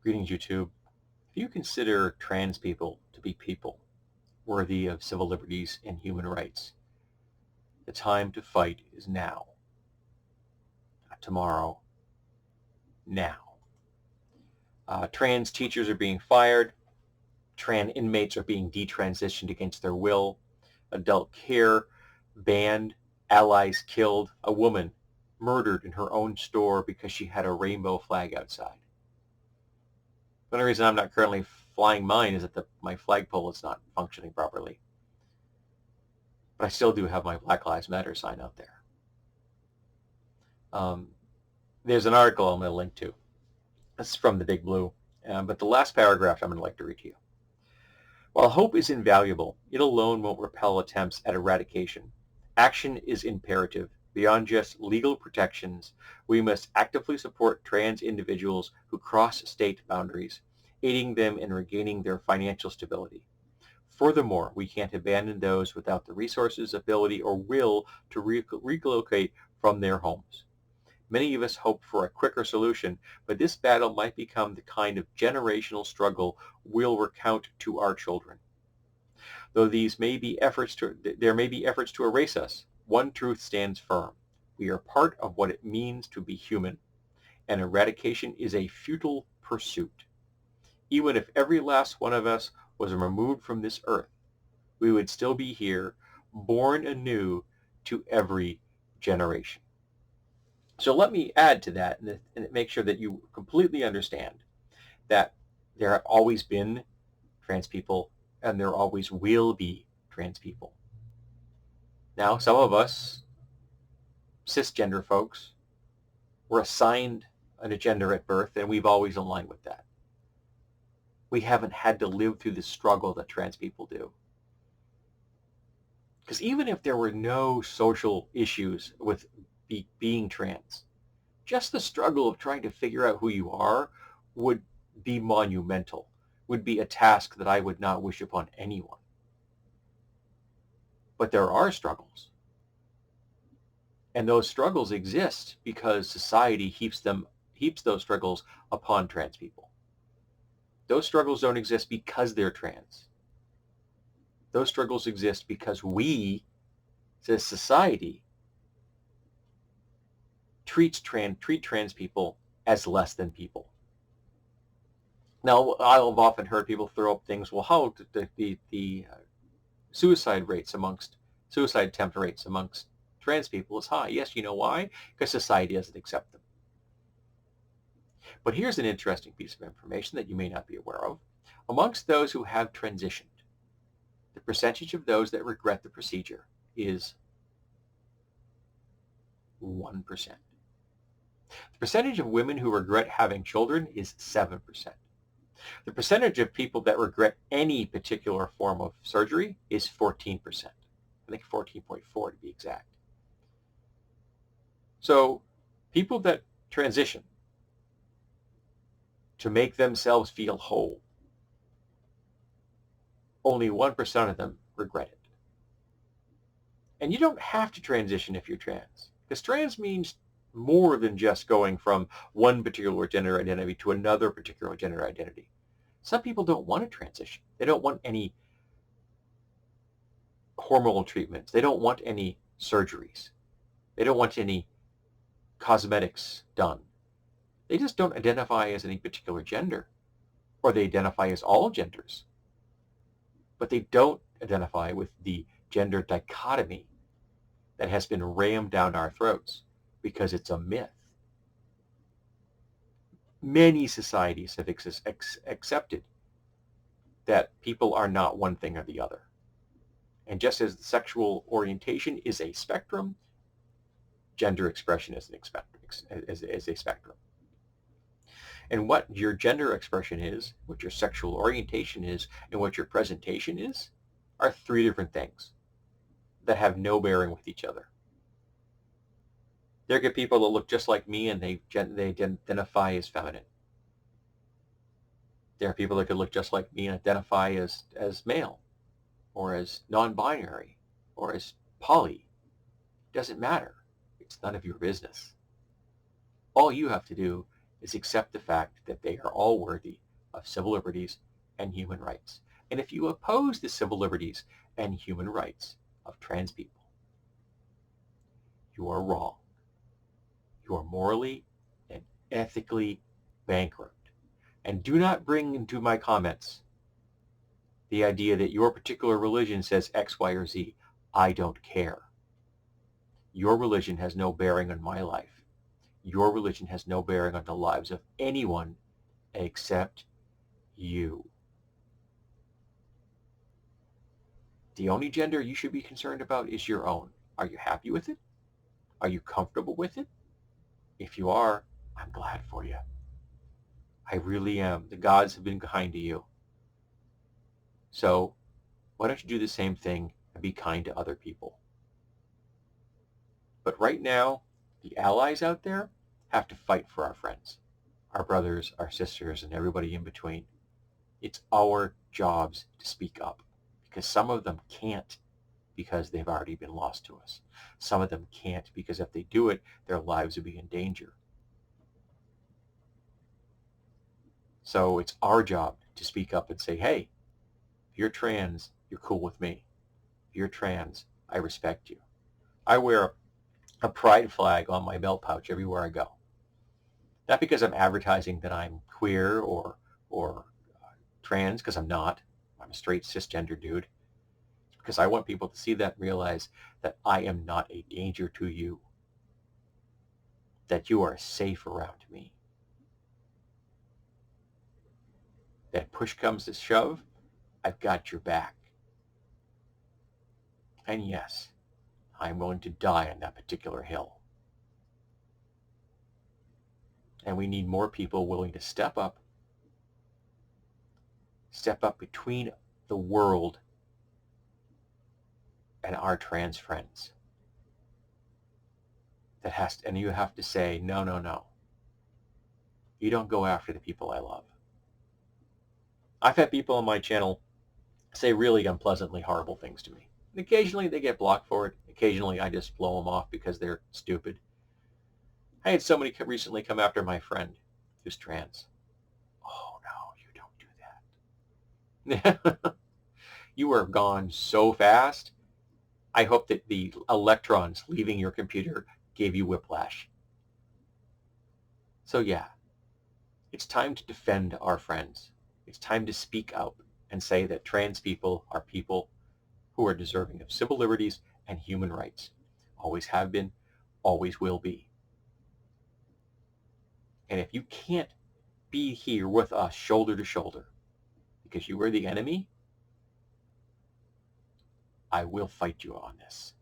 Greetings, YouTube. If you consider trans people to be people worthy of civil liberties and human rights, the time to fight is now. Not tomorrow, now. Trans teachers are being fired. Trans inmates are being detransitioned against their will. Adult care banned. Allies killed. A woman murdered in her own store because she had a rainbow flag outside. The only reason I'm not currently flying mine is that my flagpole is not functioning properly. But I still do have my Black Lives Matter sign out there. There's an article I'm going to link to. This is from the Big Blue. But the last paragraph I'm going to like to read to you. While hope is invaluable, it alone won't repel attempts at eradication. Action is imperative. Beyond just legal protections, we must actively support trans individuals who cross state boundaries, aiding them in regaining their financial stability. Furthermore, we can't abandon those without the resources, ability, or will to relocate from their homes. Many of us hope for a quicker solution, but this battle might become the kind of generational struggle we'll recount to our children. Though there may be efforts to erase us, one truth stands firm. We are part of what it means to be human, and eradication is a futile pursuit. Even if every last one of us was removed from this earth, we would still be here, born anew to every generation. So let me add to that and make sure that you completely understand that there have always been trans people and there always will be trans people. Now, some of us, cisgender folks, were assigned a gender at birth and we've always aligned with that. We haven't had to live through the struggle that trans people do. Because even if there were no social issues with being trans, just the struggle of trying to figure out who you are would be monumental, would be a task that I would not wish upon anyone. But there are struggles. And those struggles exist because society heaps those struggles upon trans people. Those struggles don't exist because they're trans. Those struggles exist because we, as society, treat trans people as less than people. Now, I've often heard people throw up things, well, how the suicide attempt rates amongst trans people is high. Yes, you know why? Because society doesn't accept them. But here's an interesting piece of information that you may not be aware of. Amongst those who have transitioned, the percentage of those that regret the procedure is 1%. The percentage of women who regret having children is 7%. The percentage of people that regret any particular form of surgery is 14%. I think 14.4 to be exact. So people that transition to make themselves feel whole, only 1% of them regret it. And you don't have to transition if you're trans, because trans means more than just going from one particular gender identity to another particular gender identity. Some people don't want to transition. They don't want any hormonal treatments. They don't want any surgeries. They don't want any cosmetics done. They just don't identify as any particular gender, or they identify as all genders. But they don't identify with the gender dichotomy that has been rammed down our throats because it's a myth. Many societies have accepted that people are not one thing or the other. And just as the sexual orientation is a spectrum, gender expression is a spectrum. And what your gender expression is, what your sexual orientation is, and what your presentation is are three different things that have no bearing with each other. There are people that look just like me and they identify as feminine. There are people that could look just like me and identify as male or as non-binary or as poly. It doesn't matter. It's none of your business. All you have to do is accept the fact that they are all worthy of civil liberties and human rights. And if you oppose the civil liberties and human rights of trans people, you are wrong. You are morally and ethically bankrupt. And do not bring into my comments the idea that your particular religion says X, Y, or Z. I don't care. Your religion has no bearing on my life. Your religion has no bearing on the lives of anyone except you. The only gender you should be concerned about is your own. Are you happy with it? Are you comfortable with it? If you are, I'm glad for you. I really am. The gods have been kind to you. So why don't you do the same thing and be kind to other people? But right now, the allies out there have to fight for our friends, our brothers, our sisters, and everybody in between. It's our jobs to speak up, because some of them can't because they've already been lost to us. Some of them can't because if they do it, their lives will be in danger. So it's our job to speak up and say, hey, if you're trans, you're cool with me. If you're trans, I respect you. I wear a pride flag on my belt pouch everywhere I go. Not because I'm advertising that I'm queer or trans, because I'm not. I'm a straight cisgender dude. It's because I want people to see that and realize that I am not a danger to you. That you are safe around me. That push comes to shove, I've got your back. And yes, I'm willing to die on that particular hill. And we need more people willing to step up between the world and our trans friends. And you have to say, no, no, no. You don't go after the people I love. I've had people on my channel say really unpleasantly horrible things to me. And occasionally they get blocked for it. Occasionally I just blow them off because they're stupid. I had somebody recently come after my friend who's trans. Oh, no, you don't do that. You are gone so fast. I hope that the electrons leaving your computer gave you whiplash. So yeah, it's time to defend our friends. It's time to speak out and say that trans people are people who are deserving of civil liberties and human rights. Always have been, always will be. And if you can't be here with us shoulder to shoulder because you are the enemy, I will fight you on this.